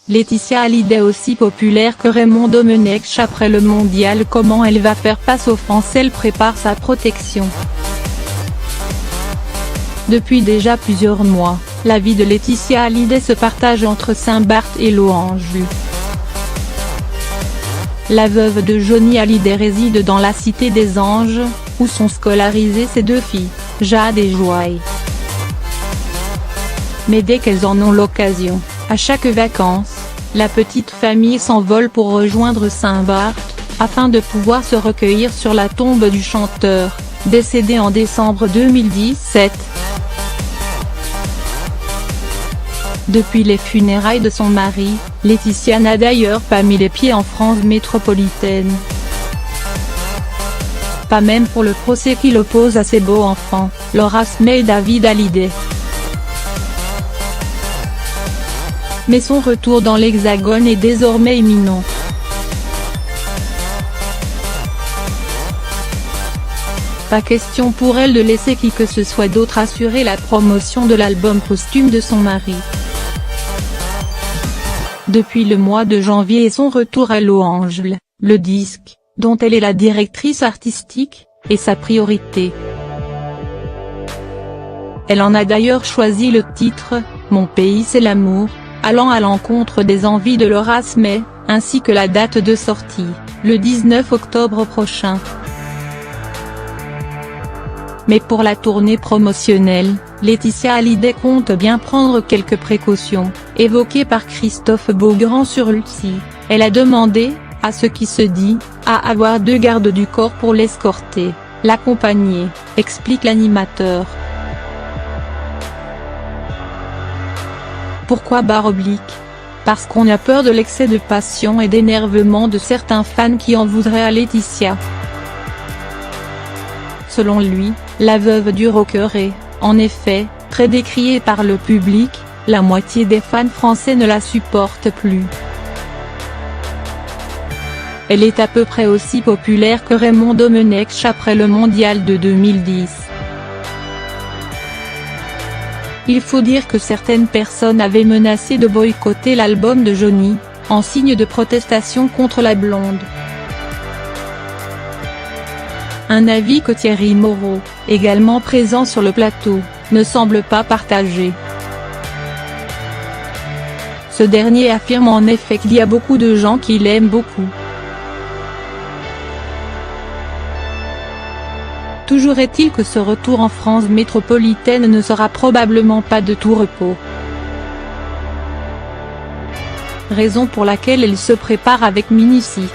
Laetitia Hallyday aussi populaire que Raymond Domenech après le mondial. Comment elle va faire face aux Français? Elle prépare sa protection. Depuis déjà plusieurs mois, la vie de Laetitia Hallyday se partage entre Saint-Barth et Loange. La veuve de Johnny Hallyday réside dans la Cité des Anges, où sont scolarisées ses deux filles, Jade et Joy. Mais dès qu'elles en ont l'occasion, à chaque vacances, la petite famille s'envole pour rejoindre Saint-Barth, afin de pouvoir se recueillir sur la tombe du chanteur, décédé en décembre 2017. Depuis les funérailles de son mari, Laetitia n'a d'ailleurs pas mis les pieds en France métropolitaine. Pas même pour le procès qui l'oppose à ses beaux-enfants, Laura Smay et David Hallyday. Mais son retour dans l'Hexagone est désormais imminent. Pas question pour elle de laisser qui que ce soit d'autre assurer la promotion de l'album posthume de son mari. Depuis le mois de janvier et son retour à Loange, le disque, dont elle est la directrice artistique, est sa priorité. Elle en a d'ailleurs choisi le titre « Mon pays c'est l'amour », allant à l'encontre des envies de Laura Smay, ainsi que la date de sortie, le 19 octobre prochain. Mais pour la tournée promotionnelle, Laetitia Hallyday compte bien prendre quelques précautions, évoquées par Christophe Beaugrand sur Lucie. Elle a demandé, à ce qui se dit, à avoir 2 gardes du corps pour l'escorter, l'accompagner, explique l'animateur. Pourquoi ? Parce qu'on a peur de l'excès de passion et d'énervement de certains fans qui en voudraient à Laetitia. Selon lui, la veuve du rocker est, en effet, très décriée par le public, la moitié des fans français ne la supportent plus. Elle est à peu près aussi populaire que Raymond Domenech après le mondial de 2010. Il faut dire que certaines personnes avaient menacé de boycotter l'album de Johnny, en signe de protestation contre la blonde. Un avis que Thierry Moreau, également présent sur le plateau, ne semble pas partager. Ce dernier affirme en effet qu'il y a beaucoup de gens qui l'aiment beaucoup. Toujours est-il que ce retour en France métropolitaine ne sera probablement pas de tout repos. Raison pour laquelle elle se prépare avec minutie.